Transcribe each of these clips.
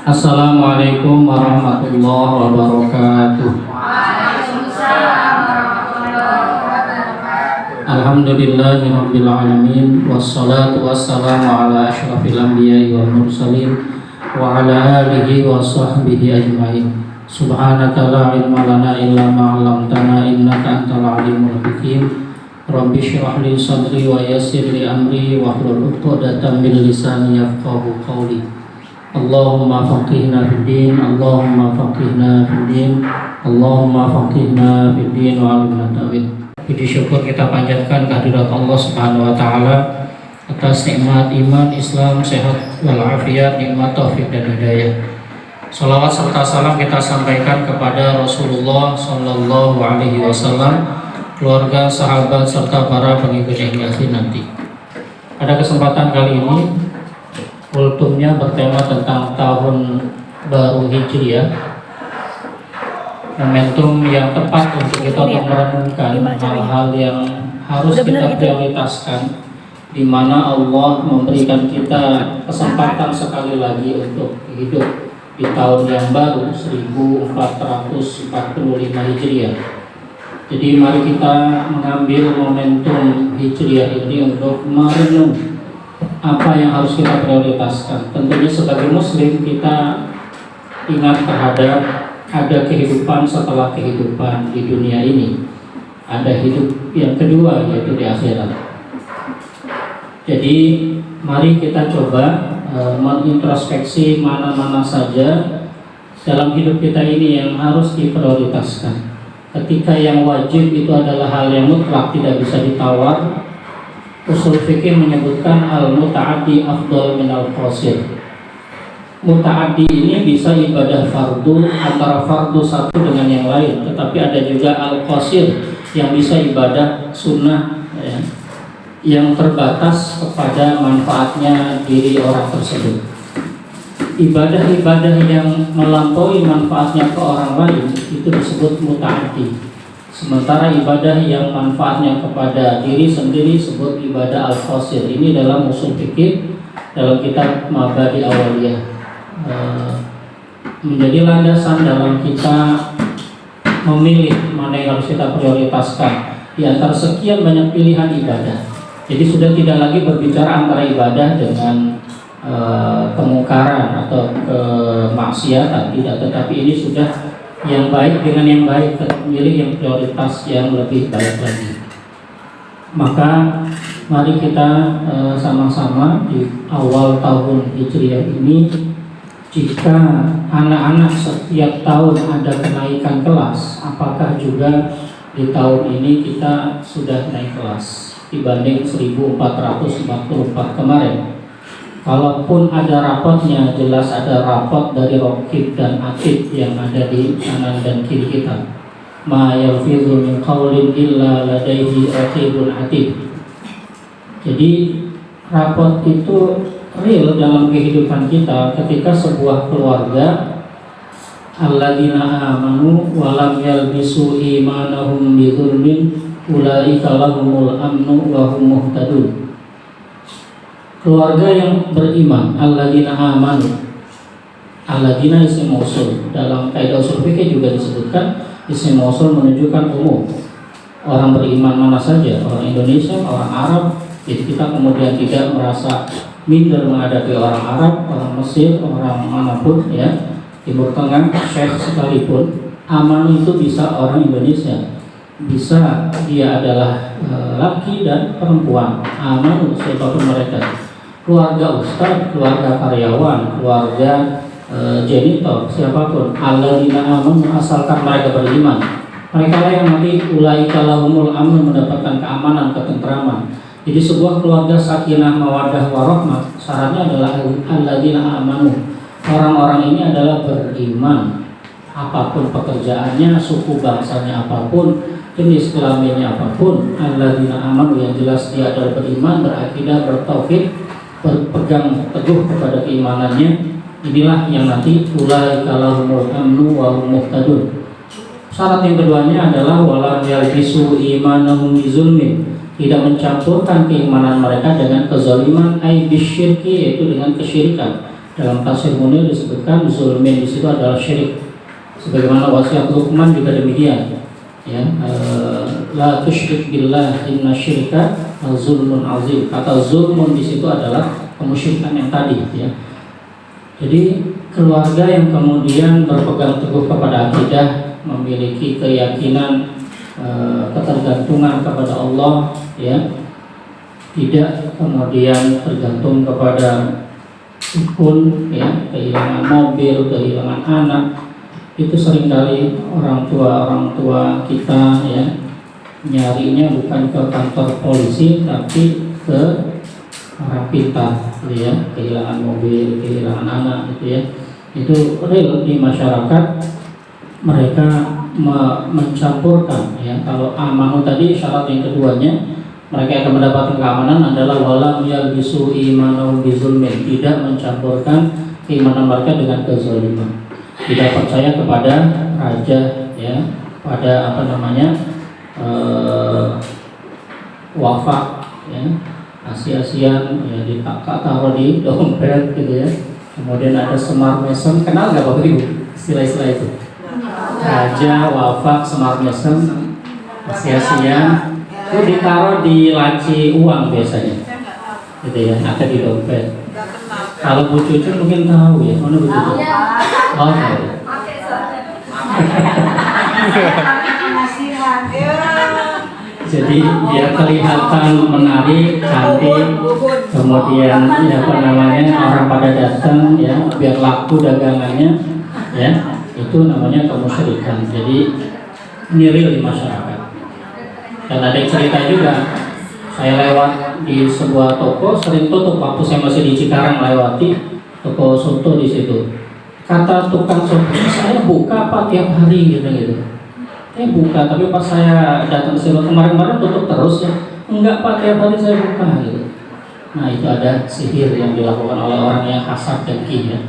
Assalamualaikum warahmatullahi wabarakatuh. Waalaikumsalam warahmatullahi wabarakatuh. Alhamdulillahirabbil alamin wassalatu wassalamu ala asyrafil anbiya'i wal mursalin wa ala alihi wa sahbihi ajmain. Subhanaka la ilma lana illa ma 'allamtana innaka antal alimul hakim. Rabbi shrah li sadri wa yassir li amri wahlul 'uqdatam min lisani yafqahu qawli. Allahumma faqihna fid din, Allahumma faqihna fid din, Allahumma faqihna fid din wa 'allimna ta'wil. Puji syukur kita panjatkan kehadirat Allah Subhanahu wa taala atas nikmat iman, Islam, sehat wal afiat, nikmat taufik dan hidayah. Salawat serta salam kita sampaikan kepada Rasulullah sallallahu alaihi wasallam, keluarga, sahabat serta para pengikut hingga akhir nanti. Pada kesempatan kali ini kultumnya bertema tentang tahun baru Hijriah, momentum yang tepat untuk kita merenungkan hal-hal yang harus kita prioritaskan, di mana Allah memberikan kita kesempatan sekali lagi untuk hidup di tahun yang baru 1445 Hijriah. Jadi mari kita mengambil momentum Hijriah ini untuk merenung apa yang harus kita prioritaskan. Tentunya sebagai muslim kita ingat terhadap ada kehidupan setelah kehidupan di dunia ini. Ada hidup yang kedua, yaitu di akhirat. Jadi mari kita coba mengintrospeksi mana-mana saja dalam hidup kita ini yang harus diprioritaskan. Ketika yang wajib itu adalah hal yang mutlak, tidak bisa ditawar, usul fikih menyebutkan al-muta'addi afdal min al-qasir. Muta'addi ini bisa ibadah fardu, antara fardu satu dengan yang lain, tetapi ada juga al-qasir yang bisa ibadah sunnah ya, yang terbatas kepada manfaatnya diri orang tersebut. Ibadah-ibadah yang melampaui manfaatnya ke orang lain itu disebut muta'addi. Sementara ibadah yang manfaatnya kepada diri sendiri disebut ibadah al-qasir. Ini dalam usul fikih dalam kitab Mabadi Awaliyah, menjadi landasan dalam kita memilih mana yang harus kita prioritaskan di antara sekian banyak pilihan ibadah. Jadi sudah tidak lagi berbicara antara ibadah dengan kemungkaran atau kemaksiatan, tidak, tetapi ini sudah yang baik dengan yang baik, memilih yang prioritas yang lebih baik lagi. Maka mari kita sama-sama di awal tahun Hijriah ini, jika anak-anak setiap tahun ada kenaikan kelas, apakah juga di tahun ini kita sudah naik kelas dibanding 1444 kemarin? Kalaupun ada rapotnya, jelas ada rapot dari Raqib dan Atid yang ada di kanan dan kiri kita. Ma yalfidhu min qawlin illa ladaihi raqibun atid. Jadi rapot itu real dalam kehidupan kita ketika sebuah keluarga alladzina amanu wa lam yalbisu imanahum bidzulmin ulaika lahumul amnu wa hum muhtadun. Keluarga yang beriman, alladzina amanu, alladzina isim mausul, dalam kaidah usul fikih juga disebutkan isim mausul menunjukkan umum. Orang beriman mana saja, orang Indonesia, orang Arab. Jadi kita kemudian tidak merasa minder menghadapi orang Arab, orang Mesir, orang manapun ya, Timur Tengah, Syekh sekalipun. Aman itu bisa orang Indonesia, bisa dia adalah laki dan perempuan. Aman siapapun mereka, keluarga ustaz, keluarga karyawan, keluarga janitor, siapapun. Alladzina amanu, asalkan mereka beriman, mereka lah yang nanti ulaika lahumul amnu, mendapatkan keamanan, ketentraman. Jadi sebuah keluarga sakinah mawaddah warahmah syaratnya adalah alladzina amanu. Orang-orang ini adalah beriman, apapun pekerjaannya, suku bangsanya apapun, jenis kelaminnya apapun. Alladzina amanu, yang jelas dia adalah beriman, berakidah, bertauhid, berpegang teguh kepada keimanannya. Inilah yang nanti ulaika lahumul amnu wa hum muhtadun. Syarat yang keduanya adalah walam yalbisu imanahum bizulmin, tidak mencampurkan keimanan mereka dengan kezaliman, ai bisyirki, yaitu dengan kesyirikan, Dalam tafsir Munir disebutkan zulmin di situ adalah syirik. Sebagaimana wasiat Luqman juga demikian. Ya, la tusyrik billah inna syirka zulmun azim. Kata zulmun di situ adalah kemusyrikan yang tadi, ya. Jadi keluarga yang kemudian berpegang teguh kepada akidah, memiliki keyakinan ketergantungan kepada Allah, ya, tidak kemudian tergantung kepada dukun, ya, kehilangan mobil, kehilangan anak, itu seringkali orang tua kita, ya, nyarinya bukan ke kantor polisi tapi ke orang pintar, gitu ya, kehilangan mobil, kehilangan anak, gitu ya. Itu real di masyarakat, mereka mencampurkan, ya. Kalau amanu tadi syarat yang keduanya, mereka akan mendapatkan keamanan adalah walam yalbisu imanu bizulmin, tidak mencampurkan keimanan mereka dengan kezaliman, tidak percaya kepada raja, ya, pada wafak, ya, asi-asian, ya, taruh di dompet, gitu ya. Kemudian ada semar mesem, kenal nggak Bapak Ibu istilah-istilah itu? Raja, wafak, semar mesem, asi-asian, itu ditaruh di laci uang biasanya, gitu ya, ada di dompet. Kalau Bu Cucu mungkin tahu, ya, mana Bu Cucu? Oh, tahu. Jadi dia kelihatan menarik, cantik, kemudian ya orang pada datang, ya, biar laku dagangannya, ya, itu namanya kemusyrikan. Jadi ini real di masyarakat. Dan ada cerita juga, saya lewat di sebuah toko, sering tutup waktu saya masih di Cikarang, lewati toko soto di situ. Kata tukang soto, saya buka Pak tiap hari, gitu. Saya buka, tapi pas saya datang ke sini kemarin tutup terus, ya. Enggak Pak, tiap hari saya buka, gitu. Nah, itu ada sihir yang dilakukan oleh orang yang hasad dengki, ya.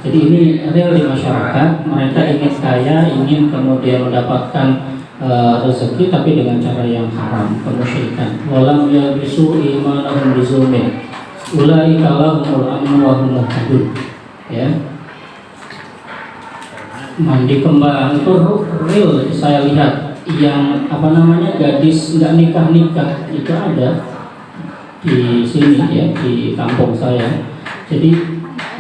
Jadi ini real di masyarakat, mereka ingin kaya, ingin kemudian mendapatkan rezeki, tapi dengan cara yang haram, kemusyrikan. Walam yalbisu imanahum bizulmin, ulaika lahumul amnu wa hum muhtadun, ya. Mandi kembang itu real, saya lihat yang gadis nggak nikah itu ada di sini, ya, di kampung saya. Jadi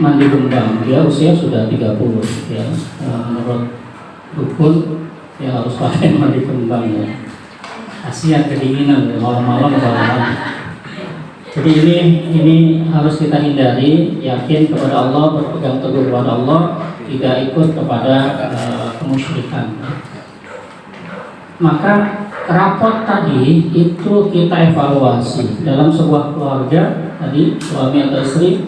mandi kembang, dia usia sudah 30, ya. Menurut dukun, ya, harus pakai mandi kembang, ya. Kasihan kedinginan, ya, malam-malam misalnya. Jadi ini harus kita hindari, yakin kepada Allah, berpegang teguh kepada Allah, tidak ikut kepada kemusyrikan. Maka rapot tadi itu kita evaluasi dalam sebuah keluarga tadi, suami atau istri,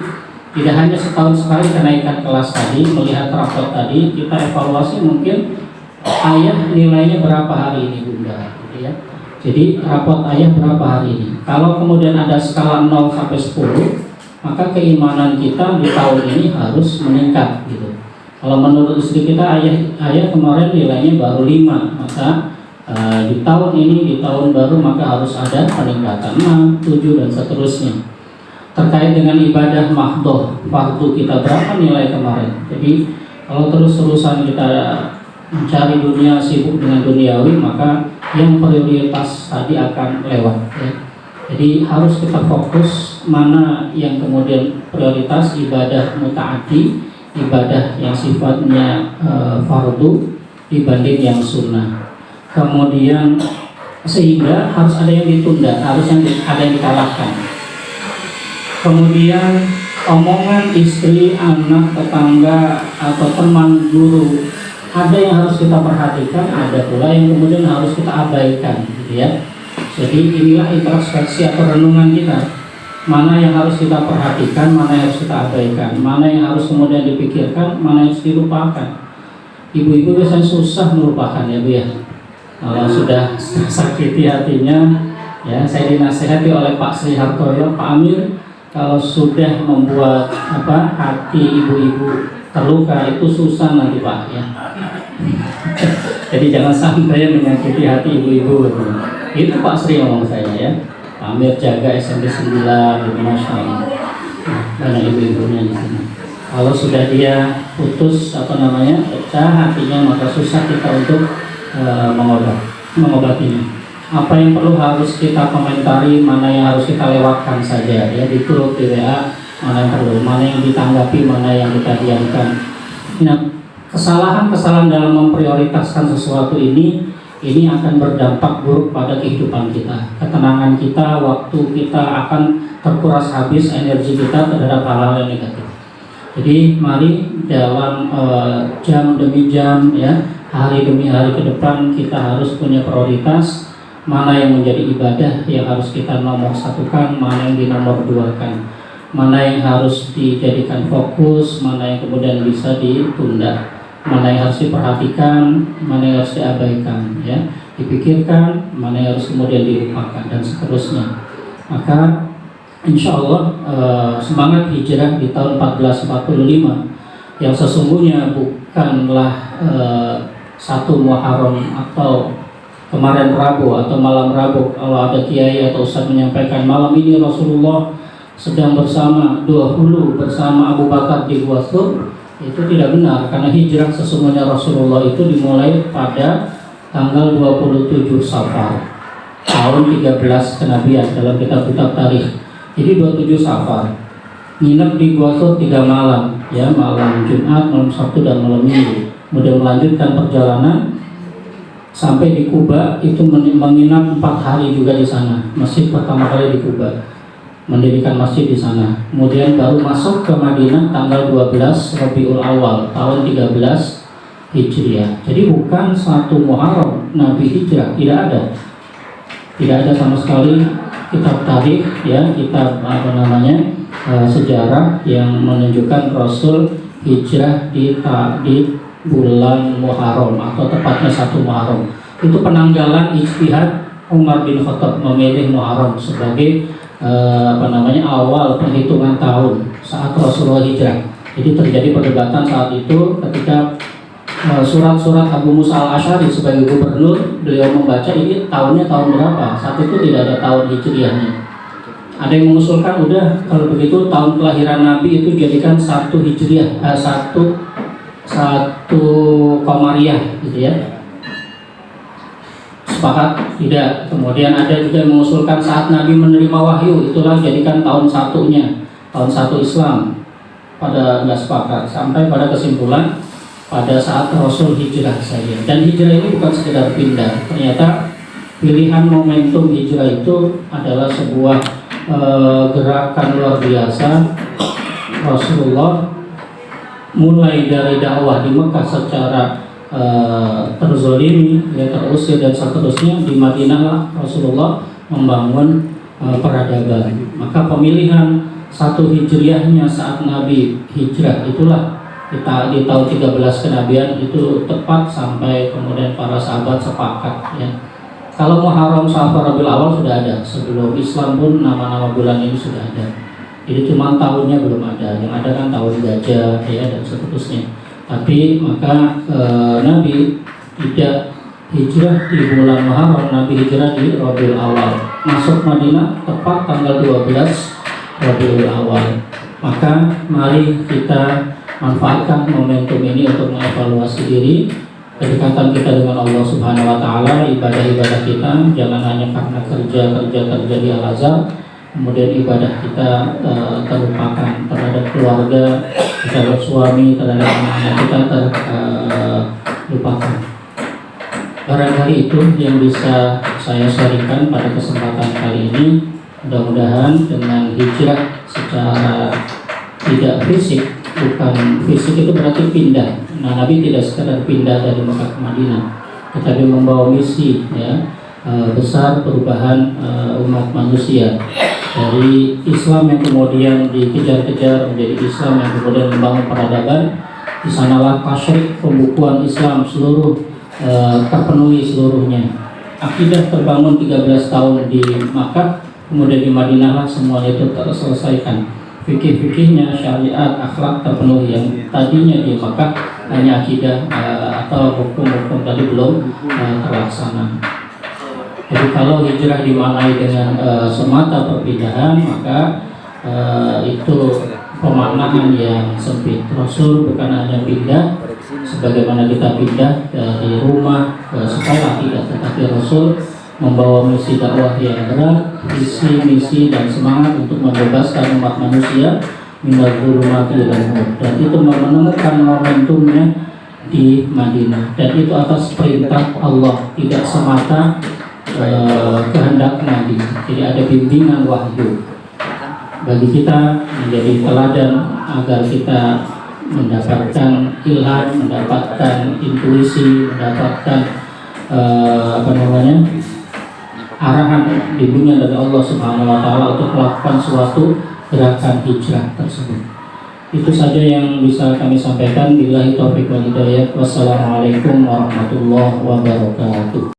tidak hanya setahun sekali kenaikan kelas tadi, melihat rapot tadi, kita evaluasi mungkin ayah nilainya berapa hari ini Bunda, gitu ya. Jadi rapot ayah berapa hari ini. Kalau kemudian ada skala 0 sampai 10, maka keimanan kita di tahun ini harus meningkat, gitu. Kalau menurut istri kita, ayah kemarin nilainya baru 5, maka di tahun ini, di tahun baru, maka harus ada peningkatan 6, 7, dan seterusnya. Terkait dengan ibadah mahdoh, fardu kita berapa nilai kemarin. Jadi kalau terus-terusan kita mencari dunia, sibuk dengan duniawi, maka yang prioritas tadi akan lewat, ya. Jadi harus kita fokus mana yang kemudian prioritas, ibadah muta'addi, ibadah yang sifatnya fardu dibanding yang sunnah. Kemudian sehingga harus ada yang ditunda, harus ada yang dikalahkan. Kemudian omongan istri, anak, tetangga, atau teman, guru, ada yang harus kita perhatikan, ada pula yang kemudian harus kita abaikan, gitu ya. Jadi inilah introspeksi atau renungan kita. Mana yang harus kita perhatikan, mana yang harus kita abaikan, mana yang harus kemudian dipikirkan, mana yang harus dilupakan. Ibu-ibu biasanya susah melupakan, ya Bu, ya. Kalau sudah sakiti hatinya, ya, saya dinasihati oleh Pak Sri Hartoyo, Pak Amir, kalau sudah membuat hati ibu-ibu terluka, itu susah nanti Pak, ya. Jadi jangan sampai menyakiti hati ibu-ibu, gitu. Itu Pak Sri ngomong saya, ya. Amir jaga SMP 9, gitu, Masya Allah. Banyak ibu-ibunya di sini. Kalau sudah dia putus pecah hatinya, maka susah kita untuk mengobatinya. Apa yang perlu harus kita komentari, mana yang harus kita lewatkan saja ya di grup di WA, mana yang perlu, mana yang ditanggapi, mana yang kita diamkan. Nah, kesalahan dalam memprioritaskan sesuatu ini akan berdampak buruk pada kehidupan kita, ketenangan kita, waktu kita akan terkuras habis, energi kita terhadap hal-hal yang negatif. Jadi mari dalam jam demi jam ya, hari demi hari ke depan kita harus punya prioritas, mana yang menjadi ibadah yang harus kita nomor satukan, mana yang dinomor duakan, mana yang harus dijadikan fokus, mana yang kemudian bisa ditunda, mana yang harus diperhatikan, mana yang harus diabaikan ya, dipikirkan, mana yang harus kemudian dilupakan dan seterusnya. Maka insya Allah semangat hijrah di tahun 1445 yang sesungguhnya bukanlah 1 Muharram atau kemarin Rabu atau malam Rabu, kalau ada kiai atau ustaz menyampaikan malam ini Rasulullah sedang bersama Abu Bakar di Gua Thur, itu tidak benar, karena hijrah sesungguhnya Rasulullah itu dimulai pada tanggal 27 Safar tahun 13 kenabian dalam kitab-kitab tarikh. Jadi 27 Safar nginep di Gua Thur 3 malam ya, malam Jumat, malam Sabtu dan malam Minggu. Kemudian melanjutkan perjalanan sampai di Kuba, itu menginap 4 hari juga di sana. Masjid pertama kali di Kuba, mendirikan masjid di sana. Kemudian baru masuk ke Madinah tanggal 12 Rabiul Awal tahun 13 Hijriah. Jadi bukan 1 Muharram Nabi hijrah, tidak ada sama sekali kitab tarikh ya, kitab sejarah yang menunjukkan Rasul hijrah di bulan Muharram atau tepatnya 1 Muharram. Itu penanggalan ijtihad Umar bin Khattab memilih Muharram sebagai awal penghitungan tahun saat Rasulullah hijrah. Jadi terjadi perdebatan saat itu ketika surat-surat Abu Musa al-Asy'ari sebagai gubernur, beliau membaca ini tahunnya tahun berapa. Saat itu tidak ada tahun hijriahnya. Ada yang mengusulkan udah kalau begitu tahun kelahiran Nabi itu jadikan 1 hijriah, 1 Qamariyah gitu ya. Sepakat? Tidak. Kemudian ada juga yang mengusulkan saat Nabi menerima wahyu, itulah jadikan tahun 1-nya, tahun 1 Islam. Pada nggak sepakat, sampai pada kesimpulan pada saat Rasul hijrah saja. Dan hijrah ini bukan sekedar pindah. Ternyata pilihan momentum hijrah itu adalah sebuah gerakan luar biasa. Rasulullah mulai dari dakwah di Mekah secara terzolimi, terusir dan seterusnya. Di Madinah Rasulullah membangun peradaban. Maka pemilihan 1 hijriahnya saat Nabi hijrah itulah kita di tahun 13 kenabian itu tepat, sampai kemudian para sahabat sepakat ya. Kalau Muharram, Safar, Rabiul Awal sudah ada sebelum Islam pun, nama-nama bulan ini sudah ada. Jadi cuma tahunnya belum ada. Yang ada kan tahun gajah ya dan seterusnya. Tapi maka Nabi tidak hijrah di bulan Muharram, Nabi hijrah di Rabiul Awal. Masuk Madinah tepat tanggal 12 Rabiul Awal. Maka mari kita manfaatkan momentum ini untuk mengevaluasi diri, kedekatan kita dengan Allah Subhanahu wa taala, ibadah-ibadah kita jangan hanya karena kerja di Al-Azhar, kemudian ibadah kita terlupakan terhadap keluarga, terhadap suami, terhadap anak-anak kita terlupakan. Barangkali itu yang bisa saya sharingkan pada kesempatan kali ini. Mudah-mudahan dengan hijrah secara tidak fisik, bukan fisik itu berarti pindah. Nah, Nabi tidak sekadar pindah dari Mekah ke Madinah, tetapi membawa misi ya, besar perubahan umat manusia dari Islam yang kemudian dikejar-kejar menjadi Islam yang kemudian membangun peradaban. Di sanalah tasyrik, pembukuan Islam seluruh terpenuhi seluruhnya. Akidah terbangun 13 tahun di Makkah, kemudian di Madinah lah semuanya itu terselesaikan. Fikih-fikihnya, syariat, akhlak terpenuhi. Yang tadinya di Makkah hanya akidah atau hukum-hukum tadi belum terlaksana. Jadi kalau hijrah dimaknai dengan semata perpindahan, maka itu pemaknaan yang sempit. Rasul bukan hanya pindah sebagaimana kita pindah dari rumah ke sekolah, tidak, tetapi Rasul membawa misi dakwah yang berat, visi, misi dan semangat untuk membebaskan umat manusia minal zulumati ilal nur, dan itu menemukan momentumnya di Madinah, dan itu atas perintah Allah, tidak semata kehendak Nabi. Jadi ada bimbingan wahyu bagi kita menjadi teladan agar kita mendapatkan ilham, mendapatkan intuisi, mendapatkan arahan bimbingan dari Allah Subhanahu wa taala untuk melakukan suatu gerakan hijrah tersebut. Itu saja yang bisa kami sampaikan. Billahi taufiq wal hidayah. Wassalamualaikum warahmatullahi wabarakatuh.